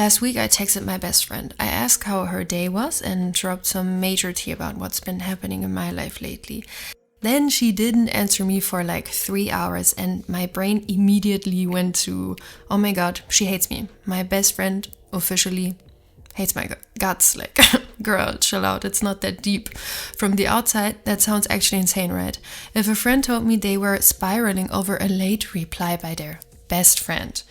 Last week I texted my best friend. I asked how her day was and dropped some major tea about what's been happening in my life lately. Then she didn't answer me for like 3 hours and my brain immediately went to, oh my god, she hates me. My best friend officially hates my guts. Like, girl, chill out, it's not that deep. From the outside, that sounds actually insane, right? If a friend told me they were spiraling over a late reply by their best friend,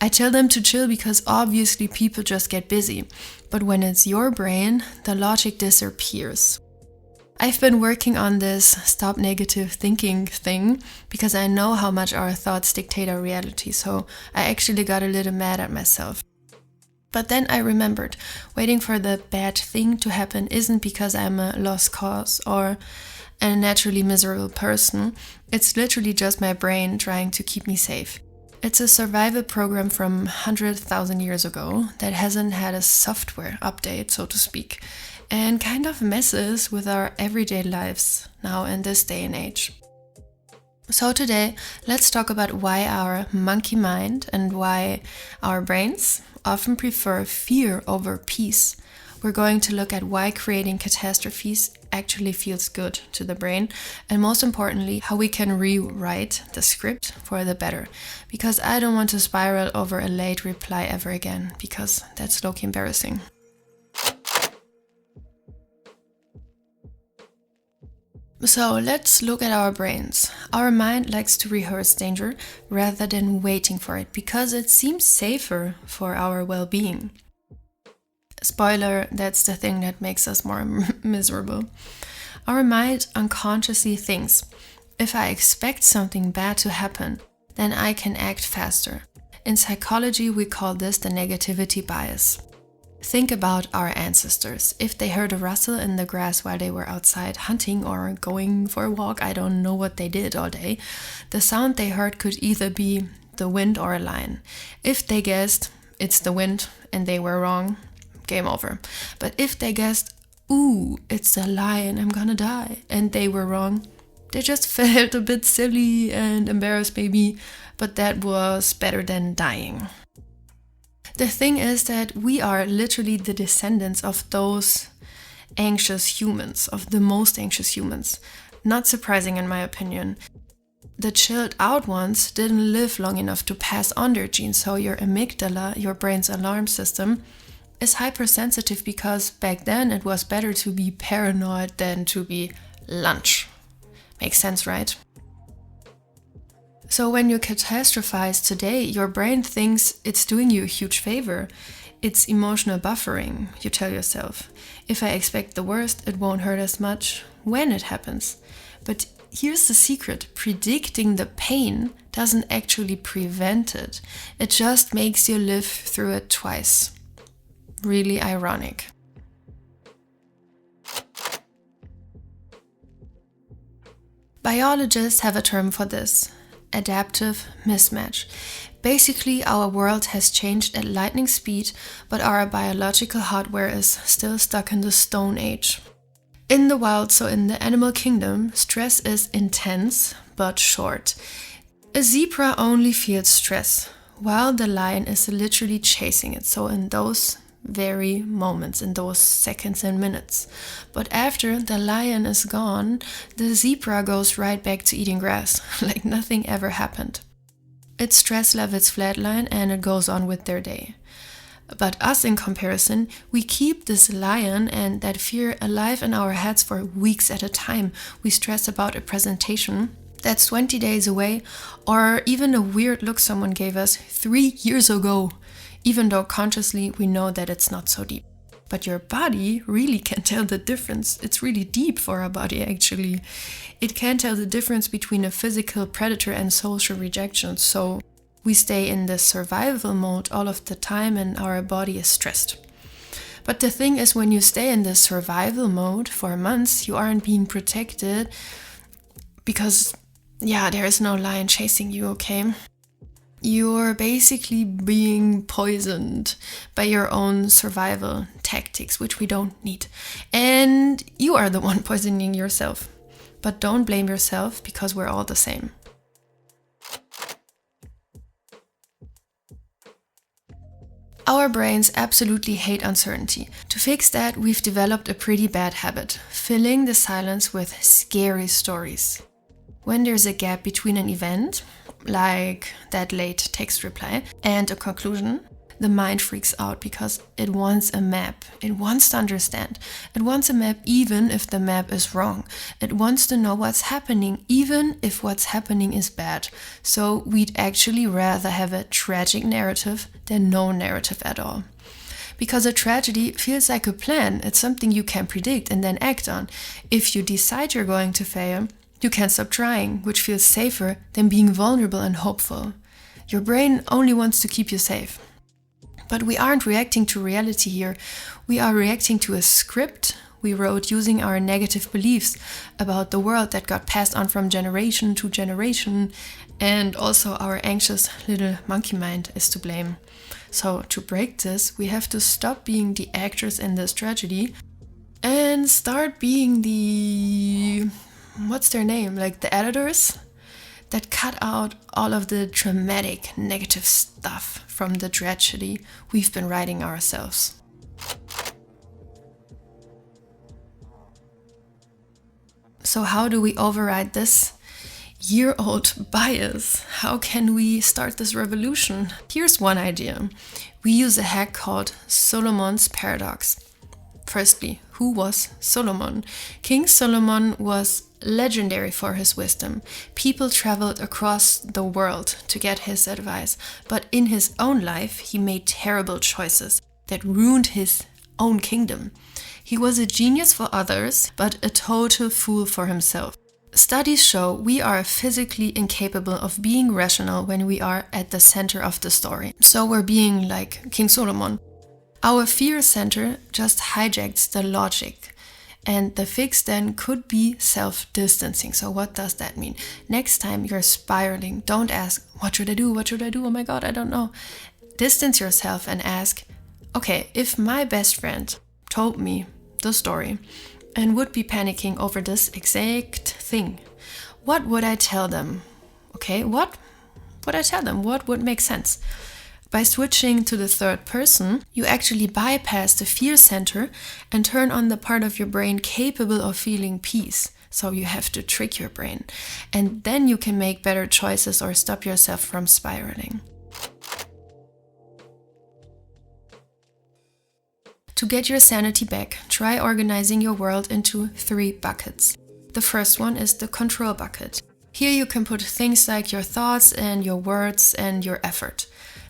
I tell them to chill because obviously people just get busy. But when it's your brain, the logic disappears. I've been working on this stop negative thinking thing because I know how much our thoughts dictate our reality, so I actually got a little mad at myself. But then I remembered, waiting for the bad thing to happen isn't because I'm a lost cause or a naturally miserable person. It's literally just my brain trying to keep me safe. It's a survival program from 100,000 years ago that hasn't had a software update, so to speak, and kind of messes with our everyday lives now in this day and age. So today, let's talk about why our monkey mind and why our brains often prefer fear over peace. We're going to look at why creating catastrophes actually feels good to the brain, and most importantly, how we can rewrite the script for the better. Because I don't want to spiral over a late reply ever again, because that's low-key embarrassing. So let's look at our brains. Our mind likes to rehearse danger rather than waiting for it because it seems safer for our well-being. Spoiler, that's the thing that makes us more miserable. Our mind unconsciously thinks, if I expect something bad to happen, then I can act faster. In psychology, we call this the negativity bias. Think about our ancestors. If they heard a rustle in the grass while they were outside hunting or going for a walk, I don't know what they did all day, the sound they heard could either be the wind or a lion. If they guessed it's the wind and they were wrong, game over. But if they guessed, ooh, it's the lion, I'm gonna die, and they were wrong, they just felt a bit silly and embarrassed maybe, but that was better than dying. The thing is that we are literally the descendants of those anxious humans, of the most anxious humans. Not surprising in my opinion. The chilled out ones didn't live long enough to pass on their genes, so your amygdala, your brain's alarm system, is hypersensitive because back then it was better to be paranoid than to be lunch. Makes sense, right? So when you catastrophize today, your brain thinks it's doing you a huge favor. It's emotional buffering, you tell yourself. If I expect the worst, it won't hurt as much when it happens. But here's the secret. Predicting the pain doesn't actually prevent it. It just makes you live through it twice. Really ironic. Biologists have a term for this. Adaptive mismatch. Basically, our world has changed at lightning speed, but our biological hardware is still stuck in the Stone Age. In the wild, so in the animal kingdom, stress is intense but short. A zebra only feels stress, while the lion is literally chasing it, so in those very moments, in those seconds and minutes. But after the lion is gone, the zebra goes right back to eating grass, like nothing ever happened. Its stress levels flatline and it goes on with their day. But us in comparison, we keep this lion and that fear alive in our heads for weeks at a time. We stress about a presentation that's 20 days away, or even a weird look someone gave us 3 years ago. Even though consciously we know that it's not so deep. But your body really can tell the difference. It's really deep for our body actually. It can tell the difference between a physical predator and social rejection. So we stay in the survival mode all of the time and our body is stressed. But the thing is, when you stay in the survival mode for months, you aren't being protected because, there is no lion chasing you, okay? You're basically being poisoned by your own survival tactics, which we don't need. And you are the one poisoning yourself. But don't blame yourself because we're all the same. Our brains absolutely hate uncertainty. To fix that, we've developed a pretty bad habit, filling the silence with scary stories. When there's a gap between an event, like that late text reply, and a conclusion, the mind freaks out because it wants a map. It wants to understand. It wants a map even if the map is wrong. It wants to know what's happening even if what's happening is bad. So we'd actually rather have a tragic narrative than no narrative at all. Because a tragedy feels like a plan. It's something you can predict and then act on. If you decide you're going to fail, you can't stop trying, which feels safer than being vulnerable and hopeful. Your brain only wants to keep you safe. But we aren't reacting to reality here. We are reacting to a script we wrote using our negative beliefs about the world that got passed on from generation to generation. And also our anxious little monkey mind is to blame. So to break this, we have to stop being the actors in this tragedy and start being the... what's their name? Like the editors that cut out all of the dramatic negative stuff from the tragedy we've been writing ourselves. So how do we override this year-old bias? How can we start this revolution? Here's one idea. We use a hack called Solomon's paradox. Firstly, who was Solomon? King Solomon was legendary for his wisdom. People traveled across the world to get his advice, but in his own life, he made terrible choices that ruined his own kingdom. He was a genius for others, but a total fool for himself. Studies show we are physically incapable of being rational when we are at the center of the story. So we're being like King Solomon. Our fear center just hijacks the logic. And the fix then could be self-distancing. So what does that mean? Next time you're spiraling, don't ask, what should I do? What should I do? Oh my God, I don't know. Distance yourself and ask, okay, if my best friend told me the story and would be panicking over this exact thing, what would I tell them? Okay, what would I tell them? What would make sense? By switching to the third person, you actually bypass the fear center and turn on the part of your brain capable of feeling peace. So you have to trick your brain. And then you can make better choices or stop yourself from spiraling. To get your sanity back, try organizing your world into 3 buckets. The first one is the control bucket. Here you can put things like your thoughts and your words and your effort.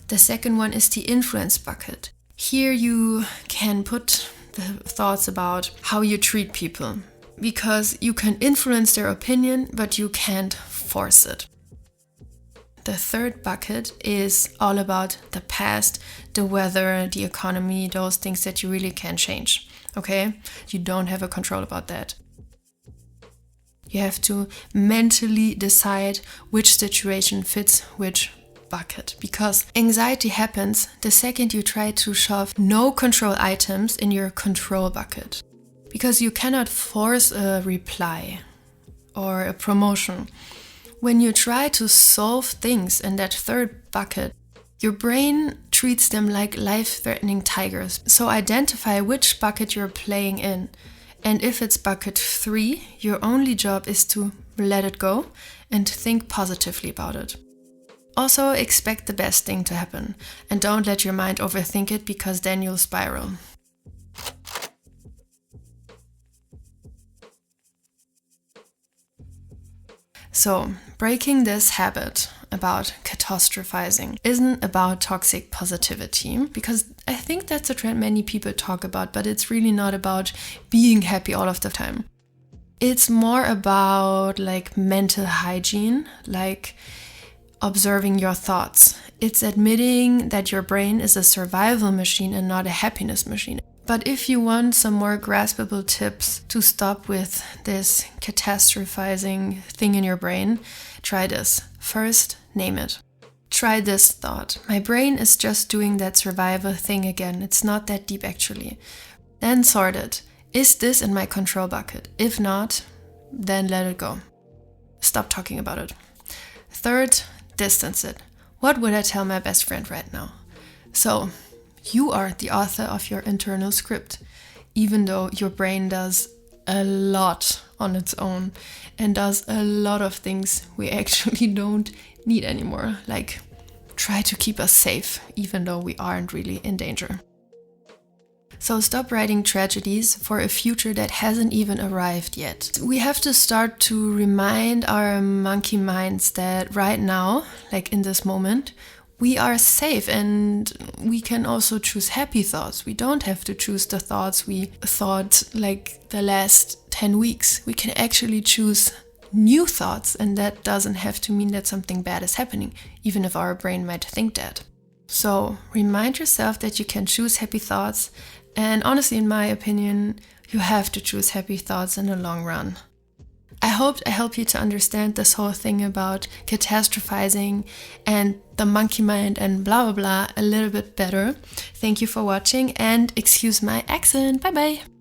The second one is the influence bucket. Here you can put the thoughts about how you treat people, because you can influence their opinion, but you can't force it. The third bucket is all about the past, the weather, the economy, those things that you really can't change. Okay? You don't have a control about that. You have to mentally decide which situation fits which bucket, because anxiety happens the second you try to shove no control items in your control bucket, because you cannot force a reply or a promotion. When you try to solve things in that third bucket, your brain treats them like life-threatening tigers. So identify which bucket you're playing in, and if it's bucket 3, your only job is to let it go and think positively about it. Also, expect the best thing to happen, and don't let your mind overthink it, because then you'll spiral. So, breaking this habit about catastrophizing isn't about toxic positivity, because I think that's a trend many people talk about, but it's really not about being happy all of the time. It's more about like mental hygiene, like observing your thoughts. It's admitting that your brain is a survival machine and not a happiness machine. But if you want some more graspable tips to stop with this catastrophizing thing in your brain, try this. First, name it. Try this thought. My brain is just doing that survival thing again. It's not that deep actually. Then sort it. Is this in my control bucket? If not, then let it go. Stop talking about it. Third, distance it. What would I tell my best friend right now? So, You are the author of your internal script, even though your brain does a lot on its own and does a lot of things we actually don't need anymore, like try to keep us safe, even though we aren't really in danger. So stop writing tragedies for a future that hasn't even arrived yet. We have to start to remind our monkey minds that right now, like in this moment, we are safe and we can also choose happy thoughts. We don't have to choose the thoughts we thought like the last 10 weeks. We can actually choose new thoughts, and that doesn't have to mean that something bad is happening, even if our brain might think that. So remind yourself that you can choose happy thoughts, and honestly, in my opinion, you have to choose happy thoughts in the long run. I hope I help you to understand this whole thing about catastrophizing and the monkey mind and blah blah blah a little bit better. Thank you for watching, and excuse my accent. Bye bye!